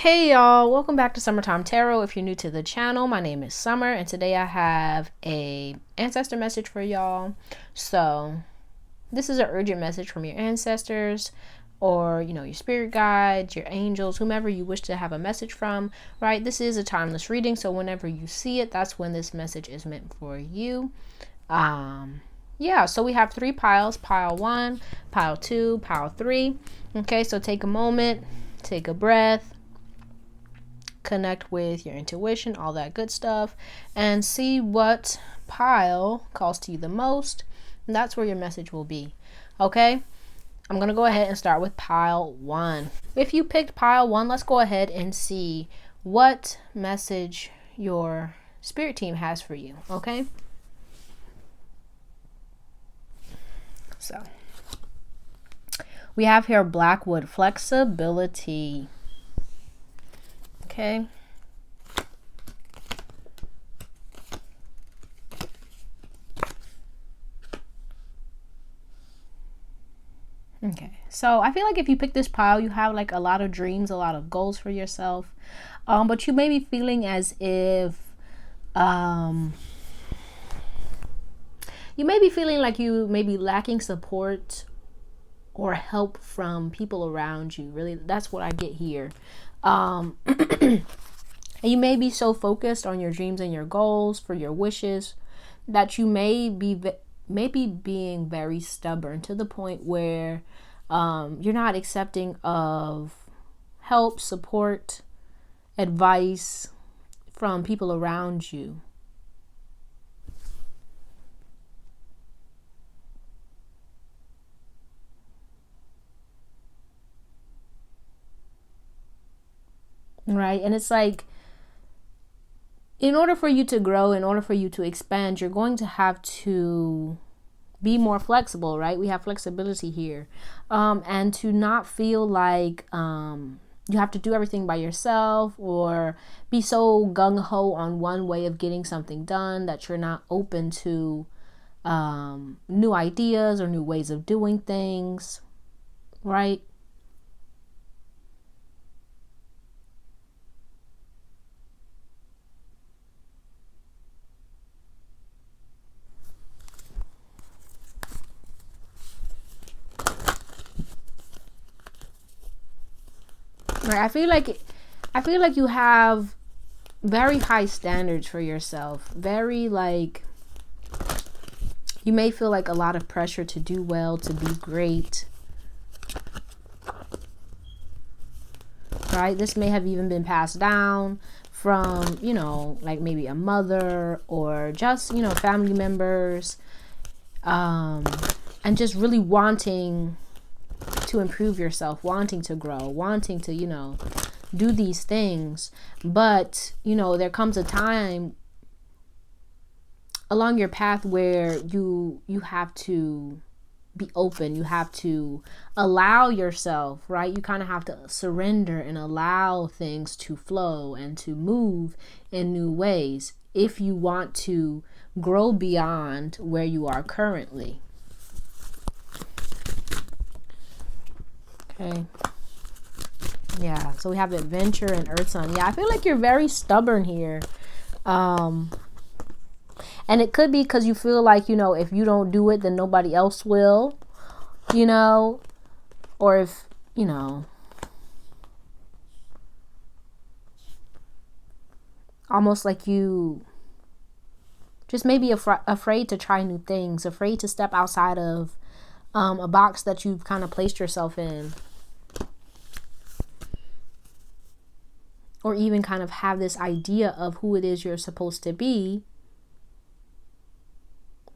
Hey y'all, welcome back to Summertime Tarot. If you're new to the channel, my name is Summer and today I have a ancestor message for y'all. So this is an urgent message from your ancestors or your spirit guides, your angels, whomever you wish to have a message from, right? This is a timeless reading, so whenever you see it, that's when this message is meant for you. Yeah, so we have 3 piles, pile 1, pile 2, pile 3. Okay, so take a moment, take a breath, connect with your intuition, all that good stuff, and see what pile calls to you the most, and that's where your message will be. Okay, I'm gonna go ahead and start with pile 1. If you picked pile 1, let's go ahead and see what message your spirit team has for you. Okay, so we have here Blackwood, flexibility. Okay. Okay. So I feel like if you pick this pile, you have like a lot of dreams, a lot of goals for yourself. But you may be feeling as if you may be feeling like you may be lacking support or help from people around you. Really, that's what I get here. And you may be so focused on your dreams and your goals for your wishes that you may be being very stubborn to the point where you're not accepting of help, support, advice from people around you. Right? And it's like, in order for you to grow, in order for you to expand, you're going to have to be more flexible, right? We have flexibility here. And to not feel like you have to do everything by yourself or be so gung-ho on one way of getting something done that you're not open to new ideas or new ways of doing things, right? Right. I feel like you have very high standards for yourself. Very like, you may feel like a lot of pressure to do well, to be great. Right? This may have even been passed down from, like maybe a mother or just, family members. And just really wanting to improve yourself, wanting to grow, wanting to, do these things. But, there comes a time along your path where you have to be open. You have to allow yourself, right? You kind of have to surrender and allow things to flow and to move in new ways if you want to grow beyond where you are currently. Okay. Yeah, so we have adventure and earth sun. Yeah, I feel like you're very stubborn here. And it could be because you feel like, if you don't do it, then nobody else will, or if, almost like you just maybe afraid to try new things, afraid to step outside of a box that you've kind of placed yourself in. Or even kind of have this idea of who it is you're supposed to be.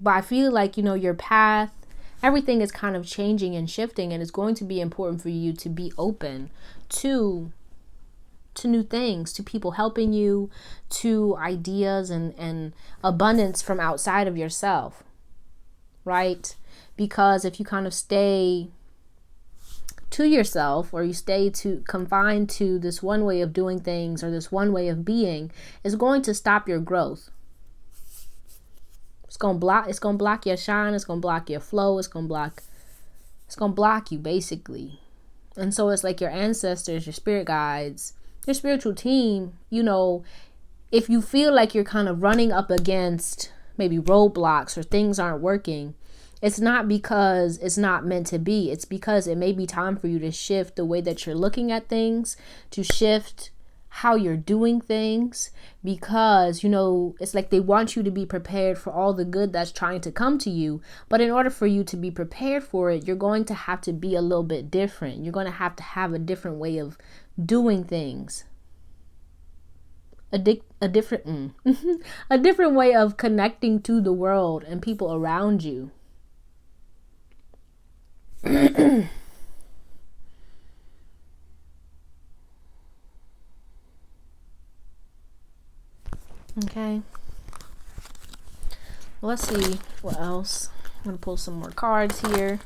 But I feel like, your path, everything is kind of changing and shifting, and it's going to be important for you to be open to new things, to people helping you, to ideas and abundance from outside of yourself, right? Because if you kind of stay to yourself, or you stay confined to this one way of doing things or this one way of being, is going to stop your growth. It's gonna block your shine, it's gonna block your flow, it's gonna block you basically. And so it's like your ancestors, your spirit guides, your spiritual team, if you feel like you're kind of running up against maybe roadblocks or things aren't working, it's not because it's not meant to be. It's because it may be time for you to shift the way that you're looking at things, to shift how you're doing things, because it's like they want you to be prepared for all the good that's trying to come to you. But in order for you to be prepared for it, you're going to have to be a little bit different. You're going to have a different way of doing things, a different a different way of connecting to the world and people around you. Okay. Well, let's see what else. I'm going to pull some more cards here.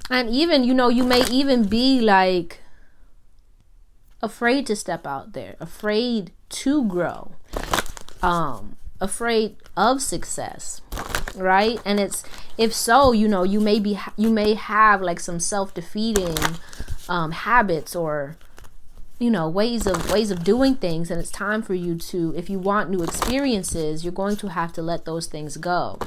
And even, you may even be like afraid to step out there, afraid to grow, afraid of success, right? And if so, you may have like some self-defeating habits or ways of doing things, and it's time for you to, if you want new experiences, you're going to have to let those things go.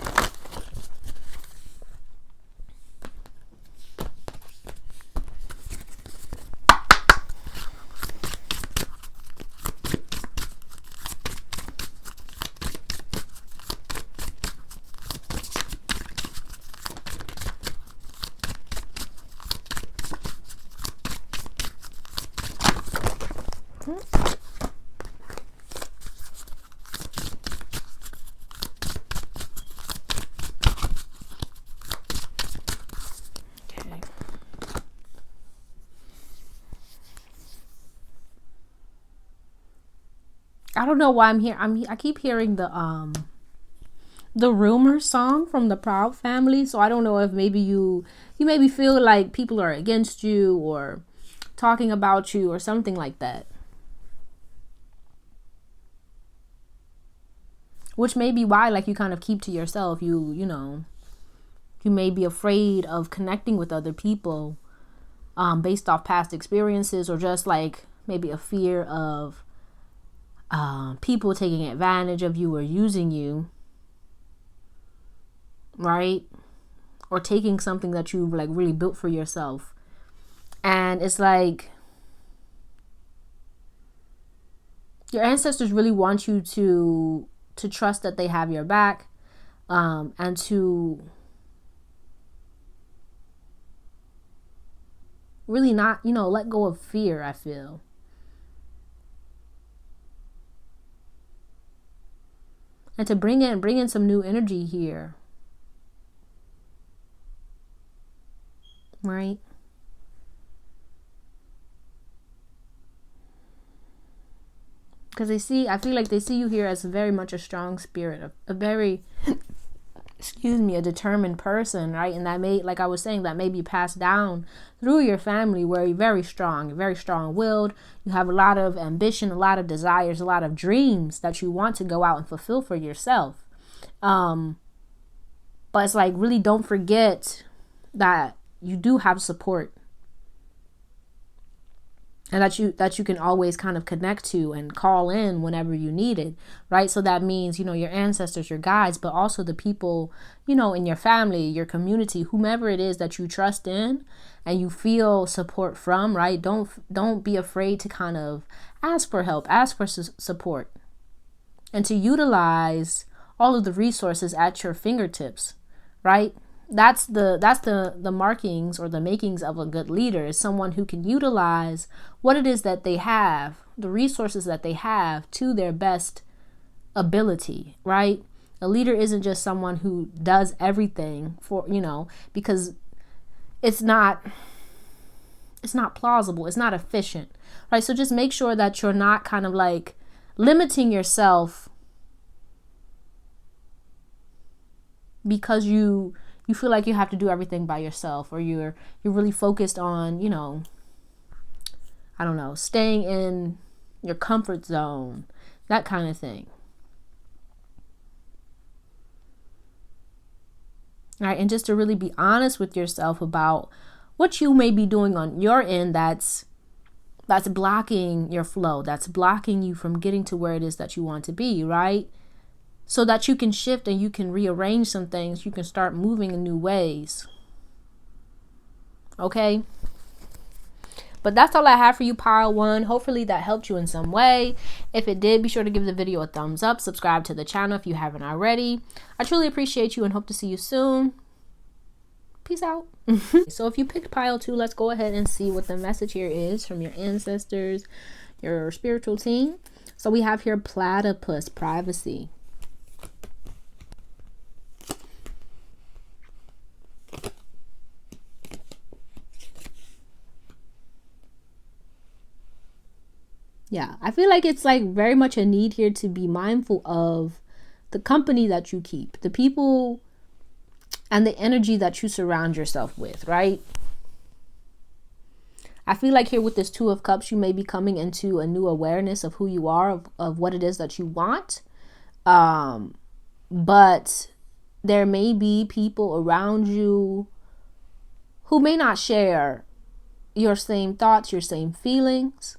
I don't know why I'm here. I keep hearing the rumor song from the Proud Family. So I don't know if maybe you maybe feel like people are against you or talking about you or something like that. Which may be why like you kind of keep to yourself. You may be afraid of connecting with other people based off past experiences, or just like maybe a fear of people taking advantage of you or using you, right? Or taking something that you've like really built for yourself. And it's like your ancestors really want you to trust that they have your back, and to really not, let go of fear, I feel. And to bring in some new energy here. Right? Because I feel like they see you here as very much a strong spirit, a very, a determined person, right? And that may, like I was saying, that may be passed down through your family, where you're very strong-willed. You have a lot of ambition, a lot of desires, a lot of dreams that you want to go out and fulfill for yourself. But it's like, really don't forget that you do have support, and that you can always kind of connect to and call in whenever you need it, right? So that means, your ancestors, your guides, but also the people, in your family, your community, whomever it is that you trust in and you feel support from, right? Don't be afraid to kind of ask for help, ask for support, and to utilize all of the resources at your fingertips, right? That's the markings or the makings of a good leader, is someone who can utilize what it is that they have, the resources that they have, to their best ability, right? A leader isn't just someone who does everything for, because it's not plausible, it's not efficient, right? So just make sure that you're not kind of like limiting yourself because you feel like you have to do everything by yourself, or you're really focused on, I don't know, staying in your comfort zone, that kind of thing. All right, and just to really be honest with yourself about what you may be doing on your end that's blocking your flow, that's blocking you from getting to where it is that you want to be, right? So that you can shift and you can rearrange some things. You can start moving in new ways. Okay? But that's all I have for you, pile one. Hopefully that helped you in some way. If it did, be sure to give the video a thumbs up. Subscribe to the channel if you haven't already. I truly appreciate you and hope to see you soon. Peace out. So if you picked pile 2, let's go ahead and see what the message here is from your ancestors, your spiritual team. So we have here platypus, privacy. Yeah, I feel like it's like very much a need here to be mindful of the company that you keep, the people and the energy that you surround yourself with, right? I feel like here with this 2 of Cups, you may be coming into a new awareness of who you are, of what it is that you want. But there may be people around you who may not share your same thoughts, your same feelings.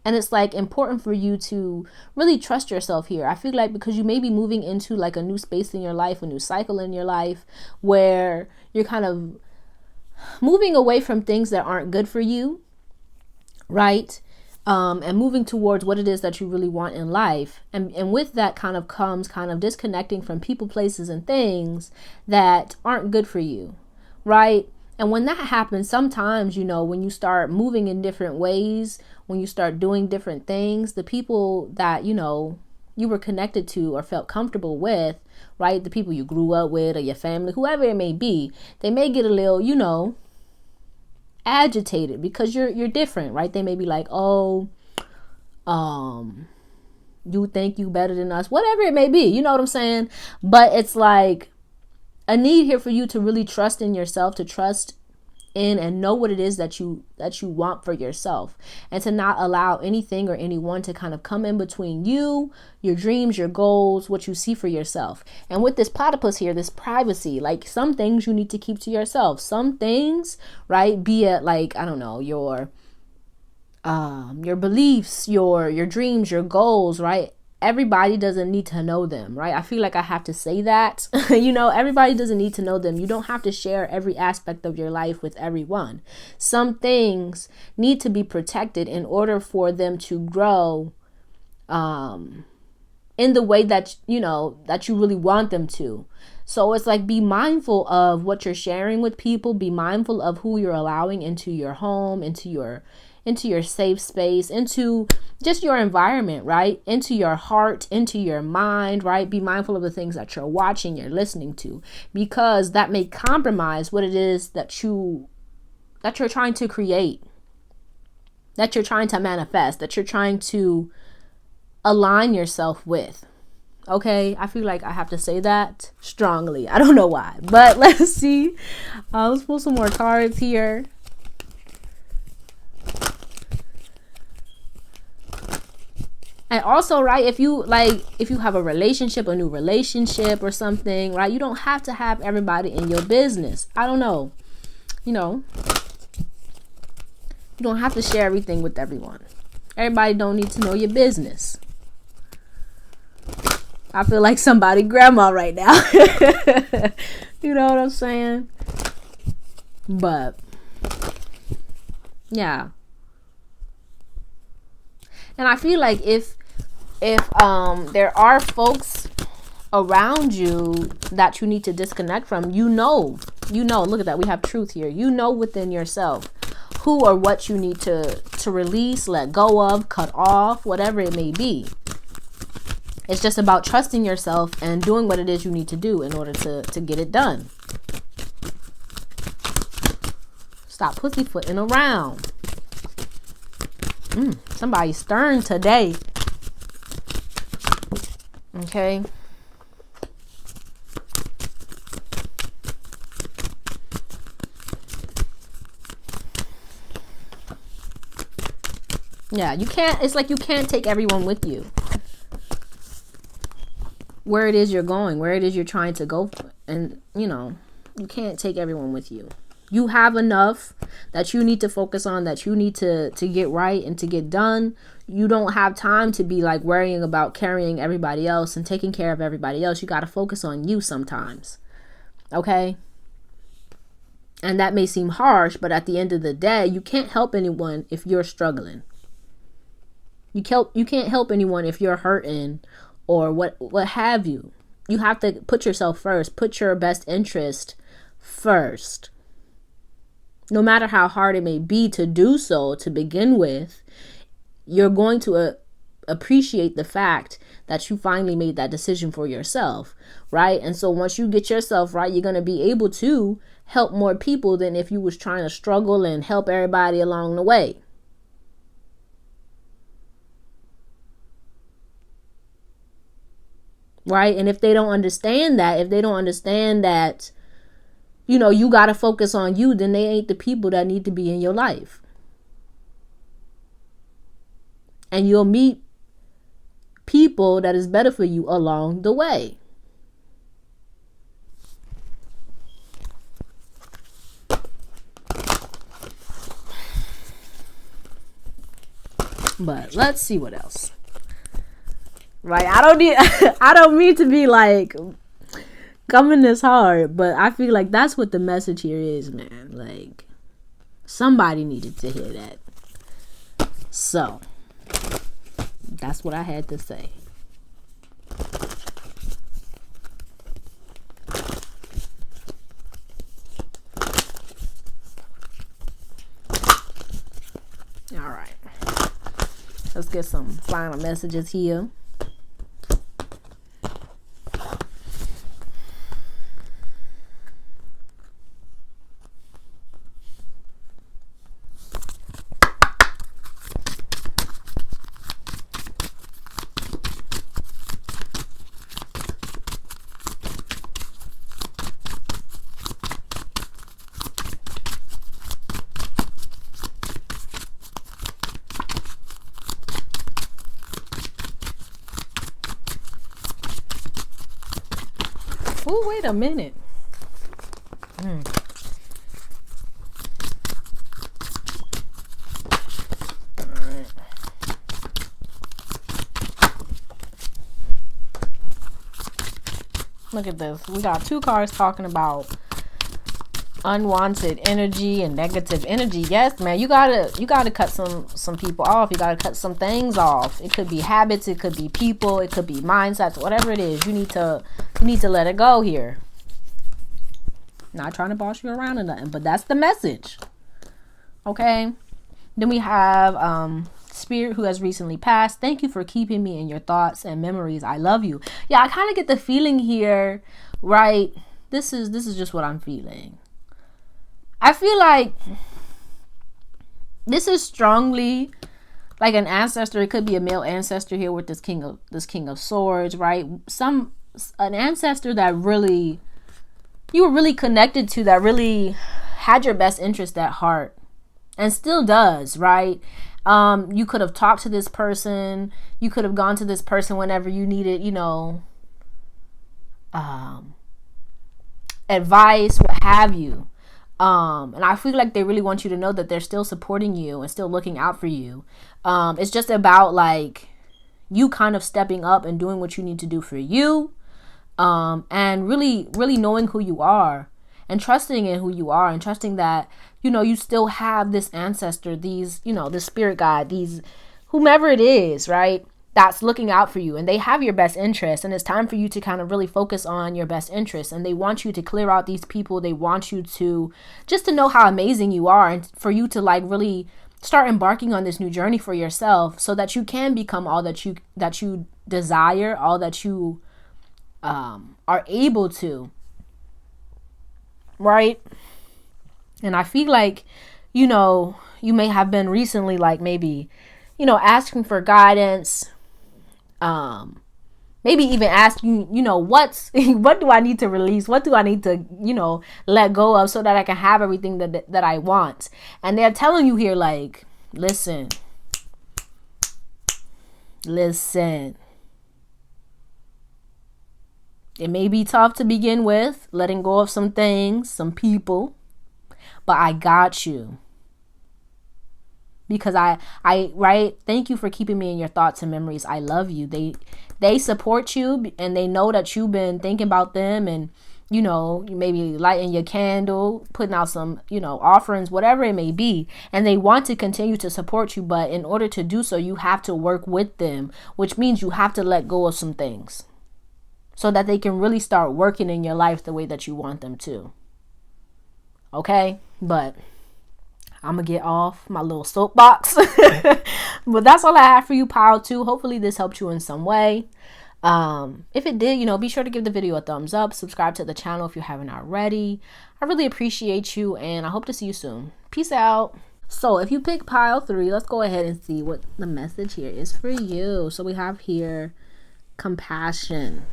And it's like important for you to really trust yourself here. I feel like because you may be moving into like a new space in your life, a new cycle in your life, where you're kind of moving away from things that aren't good for you, right? And moving towards what it is that you really want in life. And with that kind of comes kind of disconnecting from people, places, and things that aren't good for you, right? And when that happens, sometimes, you know, when you start moving in different ways, when you start doing different things, the people that, you know, you were connected to or felt comfortable with, right? The people you grew up with or your family, whoever it may be, they may get a little, you know, agitated because you're different, right? They may be like, oh, you think you better than us, whatever it may be, you know what I'm saying? But it's like a need here for you to really trust in yourself, to trust in and know what it is that you want for yourself, and to not allow anything or anyone to kind of come in between you, your dreams, your goals, what you see for yourself. And with this platypus here, this privacy, like some things you need to keep to yourself, some things, right? Be it like, I don't know, your beliefs, your dreams, your goals, right? Everybody doesn't need to know them, right? I feel like I have to say that, you know, everybody doesn't need to know them. You don't have to share every aspect of your life with everyone. Some things need to be protected in order for them to grow in the way that, you know, that you really want them to. So it's like, be mindful of what you're sharing with people. Be mindful of who you're allowing into your home, into your safe space, into just your environment, right? Into your heart, into your mind, right? Be mindful of the things that you're watching, you're listening to, because that may compromise what it is that you're trying to create, that you're trying to manifest, that you're trying to align yourself with. Okay, I feel like I have to say that strongly. I don't know why, but let's see. Let's pull some more cards here. And also, right, if you have a relationship, a new relationship or something, right, you don't have to have everybody in your business. I don't know, you know, you don't have to share everything with everyone. Everybody don't need to know your business. I feel like somebody grandma right now. You know what I'm saying? But yeah. And I feel like if there are folks around you that you need to disconnect from, you know, look at that. We have truth here. You know within yourself who or what you need to release, let go of, cut off, whatever it may be. It's just about trusting yourself and doing what it is you need to do in order to get it done. Stop pussyfooting around. Somebody's stern today. Okay. Yeah, you can't, it's like you can't take everyone with you. Where it is you're going, where it is you're trying to go. And, you know, you can't take everyone with you. You have enough that you need to focus on, that you need to get right and to get done. You don't have time to be like worrying about carrying everybody else and taking care of everybody else. You got to focus on you sometimes. Okay? And that may seem harsh, but at the end of the day, you can't help anyone if you're struggling. You can't help anyone if you're hurting or what have you. You have to put yourself first. Put your best interest first. No matter how hard it may be to do so to begin with, you're going to appreciate the fact that you finally made that decision for yourself, right? And so once you get yourself right, you're going to be able to help more people than if you was trying to struggle and help everybody along the way. Right? And if they don't understand that, you know, you got to focus on you, then they ain't the people that need to be in your life. And you'll meet people that is better for you along the way. But let's see what else. Right? I don't mean to be like coming this hard, but I feel like that's what the message here is, man. Like, somebody needed to hear that. So, that's what I had to say. All right. Let's get some final messages here. Oh, wait a minute. All right. Look at this. We got two cards talking about unwanted energy and negative energy. Yes, man, you gotta cut some people off. You gotta cut some things off. It could be habits, it could be people, it could be mindsets, whatever it is. You need to let it go here. Not trying to boss you around or nothing, but that's the message. Okay. Then we have Spirit, who has recently passed. Thank you for keeping me in your thoughts and memories. I love you. Yeah, I kind of get the feeling here, right? This is just what I'm feeling. I feel like this is strongly like an ancestor. It could be a male ancestor here with this king of swords, right? An ancestor that really you were really connected to, that really had your best interest at heart and still does, right? You could have talked to this person. You could have gone to this person whenever you needed, advice, what have you. And I feel like they really want you to know that they're still supporting you and still looking out for you. It's just about like you kind of stepping up and doing what you need to do for you. And really, really knowing who you are and trusting in who you are and trusting that, you still have this ancestor, this spirit guide, whomever it is, right? That's looking out for you, and they have your best interest, and it's time for you to kind of really focus on your best interest, and they want you to clear out these people. They want you to just to know how amazing you are, and for you to like really start embarking on this new journey for yourself so that you can become all that you desire, all that you are able to, right? And I feel like, you may have been recently like maybe, asking for guidance, maybe even asking, what do I need to release? What do I need to, let go of so that I can have everything that I want? And they're telling you here, like, listen. It may be tough to begin with, letting go of some things, some people. but I got you. Because right, thank you for keeping me in your thoughts and memories. I love you. They support you, and they know that you've been thinking about them, and you know, maybe lighting your candle, putting out some, you know, offerings, whatever it may be. And they want to continue to support you, but in order to do so, you have to work with them, which means you have to let go of some things so that they can really start working in your life the way that you want them to. Okay? But I'm gonna get off my little soapbox. But that's all I have for you, pile 2. Hopefully this helped you in some way. If it did, you know, be sure to give the video a thumbs up, subscribe to the channel if you haven't already. I really appreciate you, and I hope to see you soon. Peace out. So if you pick pile 3, let's go ahead and see what the message here is for you. So we have here compassion.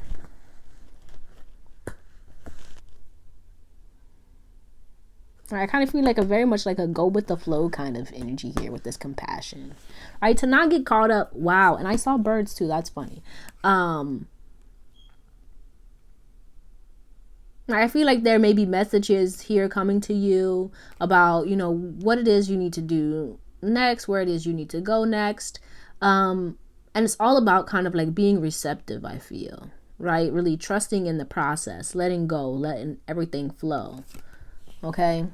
I kind of feel like a very much like a go with the flow kind of energy here with this compassion, right? To not get caught up. Wow. And I saw birds too. That's funny. I feel like there may be messages here coming to you about, you know, what it is you need to do next, where it is you need to go next. And it's all about kind of like being receptive, I feel, right? Really trusting in the process, letting go, letting everything flow. Okay.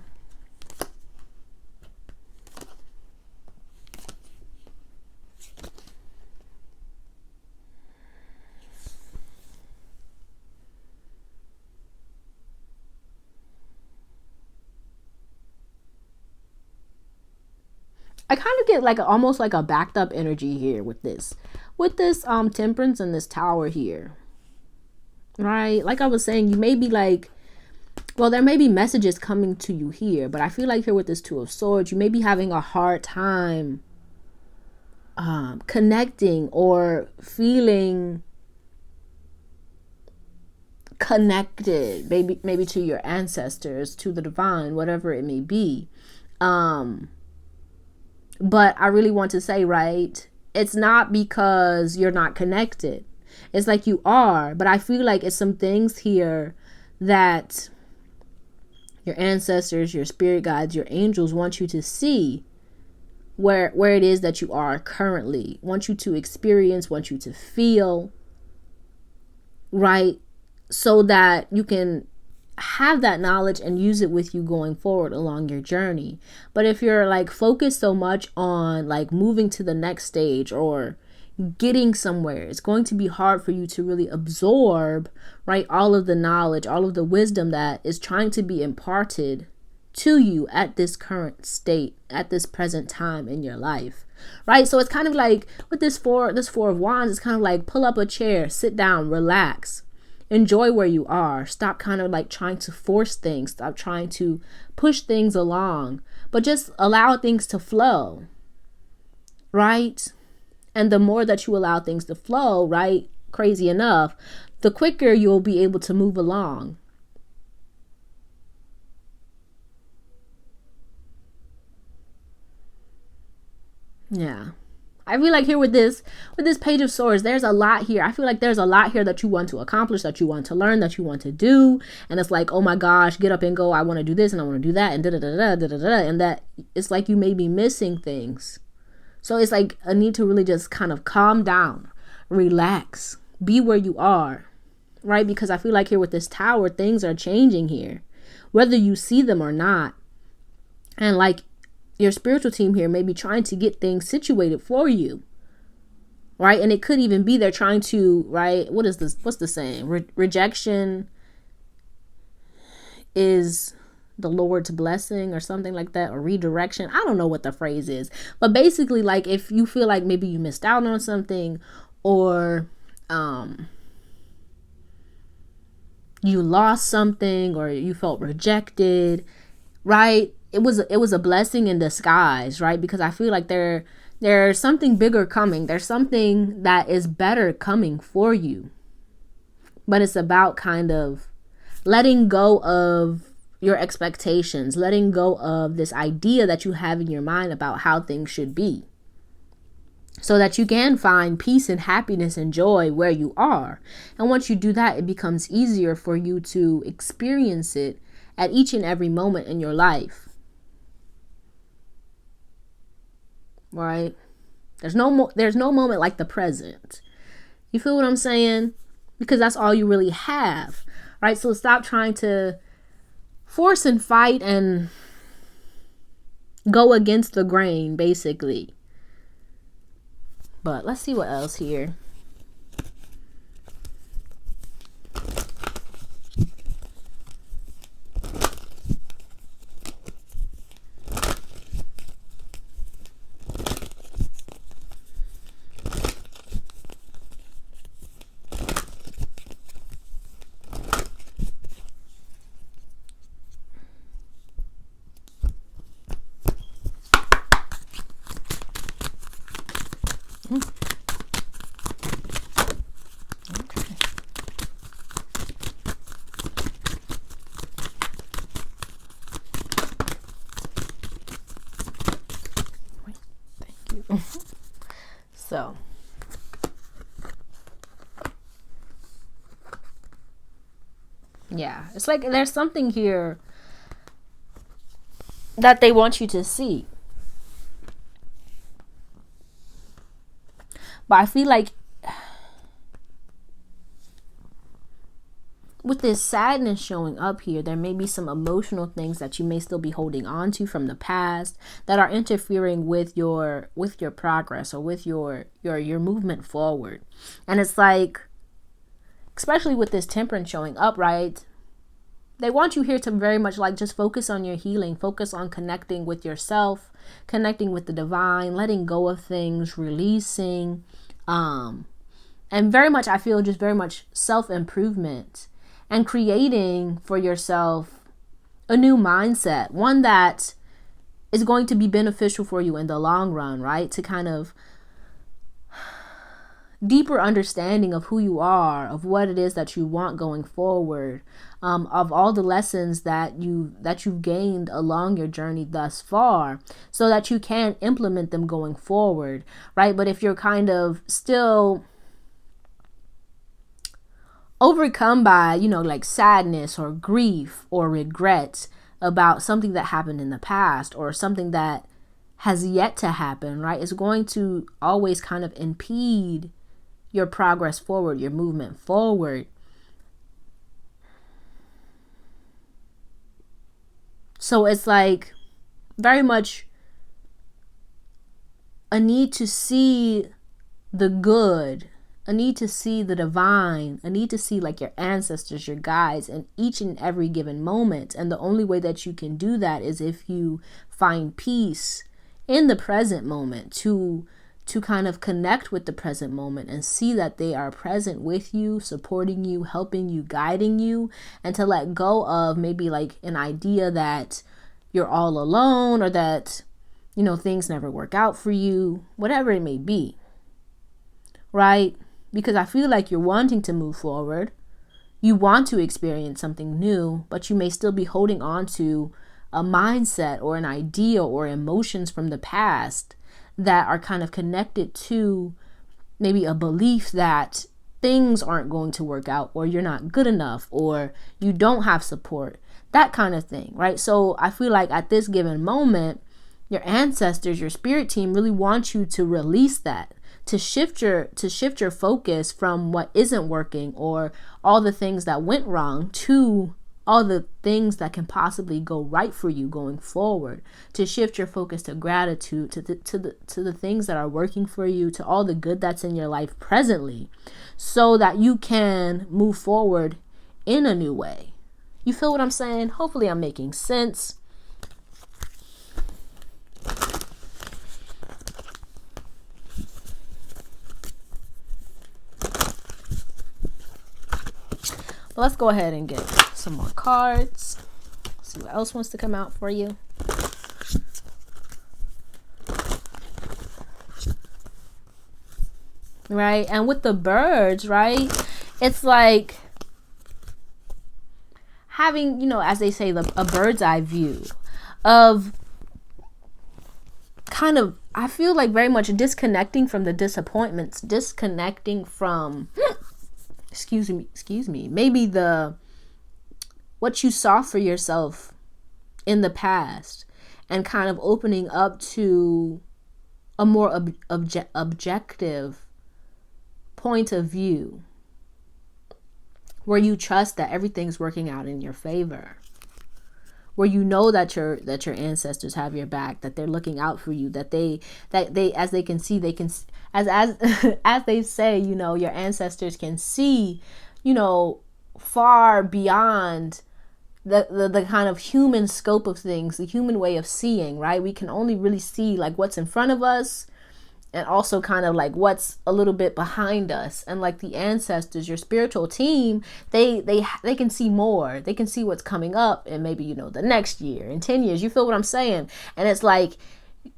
I kind of get like almost like a backed up energy here with this temperance and this tower here, right? Like I was saying, you may be like, well, there may be messages coming to you here, but I feel like here with this 2 of Swords, you may be having a hard time connecting or feeling connected, maybe to your ancestors, to the divine, whatever it may be. But I really want to say, right, it's not because you're not connected. It's like you are, but I feel like it's some things here that your ancestors, your spirit guides, your angels want you to see where it is that you are currently, want you to experience, want you to feel, right? So that you can have that knowledge and use it with you going forward along your journey. But if you're like focused so much on like moving to the next stage or getting somewhere, it's going to be hard for you to really absorb, right, all of the knowledge, all of the wisdom that is trying to be imparted to you at this current state, at this present time in your life, right? So it's kind of like with this four of wands, it's kind of like pull up a chair, sit down, relax, enjoy where you are. Stop kind of like trying to force things. Stop trying to push things along, but just allow things to flow, right? And the more that you allow things to flow, right, crazy enough, the quicker you'll be able to move along. Yeah. I feel like here with this Page of Swords, there's a lot here. I feel like there's a lot here that you want to accomplish, that you want to learn, that you want to do. And it's like, oh my gosh, get up and go. I want to do this and I want to do that and da-da-da-da-da-da-da. And that it's like you may be missing things. So it's like a need to really just kind of calm down, relax, be where you are, right? Because I feel like here with this Tower, things are changing here, whether you see them or not. And like your spiritual team here may be trying to get things situated for you, right? And it could even be they're trying to, right? What is this? What's the saying? Rejection is the Lord's blessing or something like that, or redirection. I don't know what the phrase is, but basically like if you feel like maybe you missed out on something, or you lost something, or you felt rejected, right? It was a blessing in disguise, right? Because I feel like there's something bigger coming. There's something that is better coming for you. But it's about kind of letting go of your expectations, letting go of this idea that you have in your mind about how things should be, so that you can find peace and happiness and joy where you are. And once you do that, it becomes easier for you to experience it at each and every moment in your life. right? There's no moment like the present. You feel what I'm saying? Because that's all you really have, right? So stop trying to force and fight and go against the grain, basically. But let's see what else here. So yeah, it's like there's something here that they want you to see. But I feel like with this sadness showing up here, there may be some emotional things that you may still be holding on to from the past that are interfering with your progress or with your movement forward. And it's like, especially with this temperance showing up, right? They want you here to very much like just focus on your healing, focus on connecting with yourself, connecting with the divine, letting go of things, releasing, and very much, I feel just very much self-improvement and creating for yourself a new mindset, one that is going to be beneficial for you in the long run, right? To kind of deeper understanding of who you are, of what it is that you want going forward, of all the lessons that you've gained along your journey thus far, so that you can implement them going forward, right? But if you're kind of still overcome by, like sadness or grief or regret about something that happened in the past or something that has yet to happen, right? It's going to always kind of impede your progress forward, your movement forward. So it's like very much a need to see the good, a need to see the divine, a need to see like your ancestors, your guides in each and every given moment. And the only way that you can do that is if you find peace in the present moment, to kind of connect with the present moment and see that they are present with you, supporting you, helping you, guiding you, and to let go of maybe like an idea that you're all alone or that, things never work out for you, whatever it may be, right? Because I feel like you're wanting to move forward. You want to experience something new, but you may still be holding on to a mindset or an idea or emotions from the past that are kind of connected to maybe a belief that things aren't going to work out, or you're not good enough, or you don't have support, that kind of thing, right? So I feel like at this given moment, your ancestors, your spirit team really want you to release that, to shift your focus from what isn't working or all the things that went wrong to all the things that can possibly go right for you going forward, to shift your focus to gratitude, to the things that are working for you, to all the good that's in your life presently, so that you can move forward in a new way. You feel what I'm saying? Hopefully I'm making sense. Let's go ahead and get some more cards. See what else wants to come out for you. Right? And with the birds, right? It's like having, as they say, a bird's eye view of kind of, I feel like very much disconnecting from the disappointments, disconnecting from excuse me, maybe what you saw for yourself in the past, and kind of opening up to a more objective point of view, where you trust that everything's working out in your favor, where you know that your ancestors have your back, that they're looking out for you, that they as they can see, as as they say, you know, your ancestors can see, you know, far beyond the kind of human scope of things, the human way of seeing, right? We can only really see like what's in front of us, and also kind of like what's a little bit behind us. And like the ancestors, your spiritual team, they can see more. They can see what's coming up, and maybe, you know, the next year, in 10 years. You feel what I'm saying? And it's like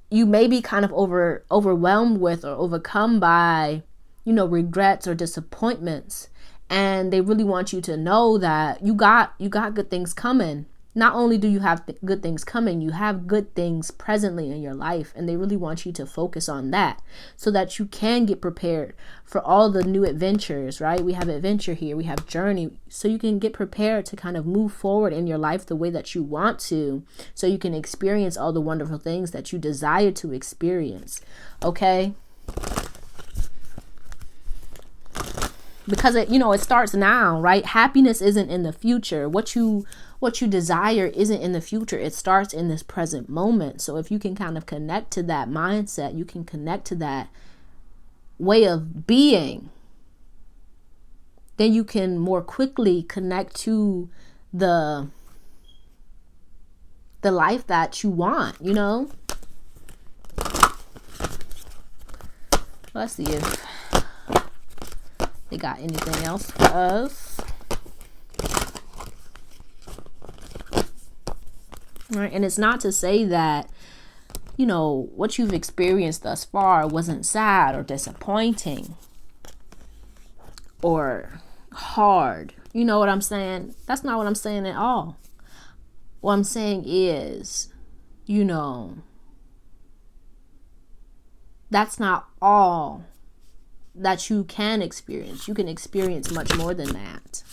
you may be kind of overwhelmed with or overcome by, you know, regrets or disappointments. And they really want you to know that you got good things coming. Not only do you have good things coming, you have good things presently in your life. And they really want you to focus on that so that you can get prepared for all the new adventures, right? We have adventure here. We have journey. So you can get prepared to kind of move forward in your life the way that you want to, so you can experience all the wonderful things that you desire to experience. Okay? Because it, you know, it starts now, right? Happiness isn't in the future. What you desire isn't in the future. It starts in this present moment. So if you can kind of connect to that mindset, you can connect to that way of being, then you can more quickly connect to the life that you want, you know? Let's see if they got anything else for us. Right. And it's not to say that, you know, what you've experienced thus far wasn't sad or disappointing or hard. You know what I'm saying? That's not what I'm saying at all. What I'm saying is, you know, that's not all that you can experience. You can experience much more than that.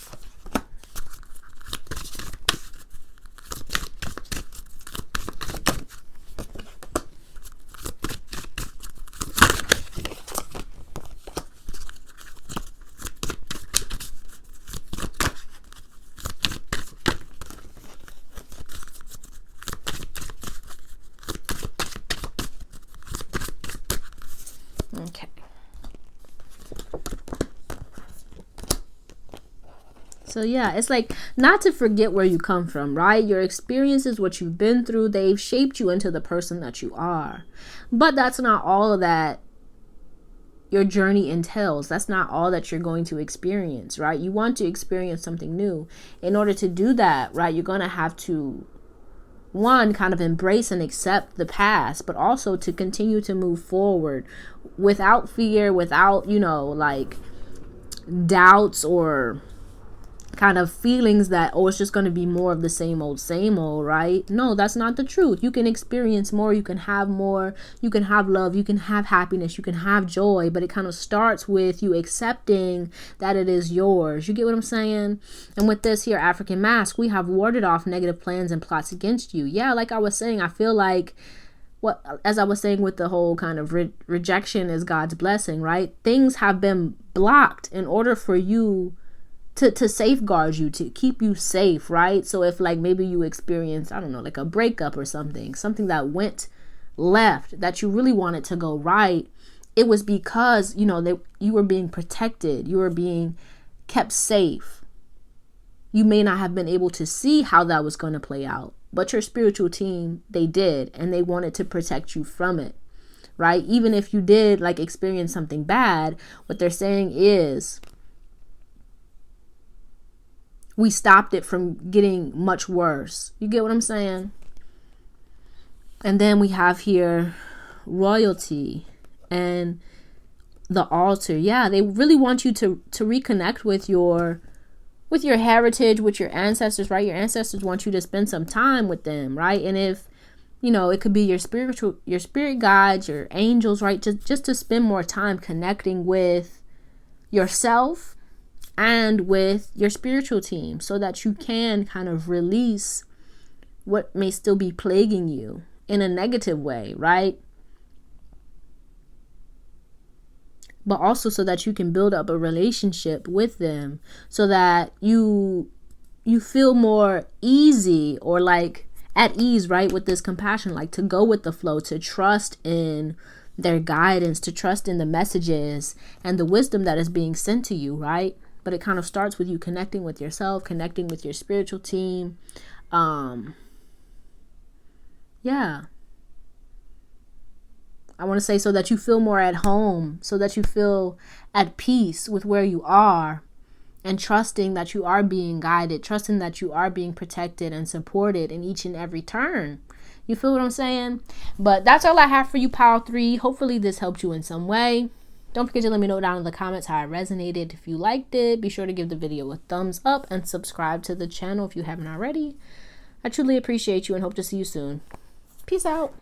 Okay. So yeah, it's like not to forget where you come from, right? Your experiences, what you've been through, they've shaped you into the person that you are. But that's not all that your journey entails. That's not all that you're going to experience, right? You want to experience something new. In order to do that, right, you're going to have to, one, kind of embrace and accept the past, but also to continue to move forward without fear, without, you know, like doubts or kind of feelings that, oh, it's just going to be more of the same old, right? No, that's not the truth. You can experience more. You can have more. You can have love. You can have happiness. You can have joy. But it kind of starts with you accepting that it is yours. You get what I'm saying? And with this here African mask, we have warded off negative plans and plots against you. Yeah, like I was saying, I feel like as I was saying with the whole kind of rejection is God's blessing, right? Things have been blocked in order for you to safeguard you, to keep you safe, right? So if like maybe you experienced, I don't know, like a breakup or something that went left, that you really wanted to go right, it was because, you know, you were being protected, you were being kept safe. You may not have been able to see how that was going to play out, but your spiritual team, they did, and they wanted to protect you from it, right? Even if you did like experience something bad, what they're saying is, we stopped it from getting much worse. You get what I'm saying? And then we have here royalty and the altar. Yeah, they really want you to reconnect with your heritage, with your ancestors, right? Your ancestors want you to spend some time with them, right? And if, you know, it could be your spirit guides, your angels, right? Just to spend more time connecting with yourself and with your spiritual team, so that you can kind of release what may still be plaguing you in a negative way, right? but also so that you can build up a relationship with them, so that you feel more easy, or like at ease, right, with this compassion, like to go with the flow, to trust in their guidance, to trust in the messages and the wisdom that is being sent to you, right? But it kind of starts with you connecting with yourself, connecting with your spiritual team. Yeah. I want to say so that you feel more at home, so that you feel at peace with where you are, and trusting that you are being guided, trusting that you are being protected and supported in each and every turn. You feel what I'm saying? But that's all I have for you, Pile 3. Hopefully this helped you in some way. Don't forget to let me know down in the comments how it resonated. If you liked it, be sure to give the video a thumbs up and subscribe to the channel if you haven't already. I truly appreciate you and hope to see you soon. Peace out.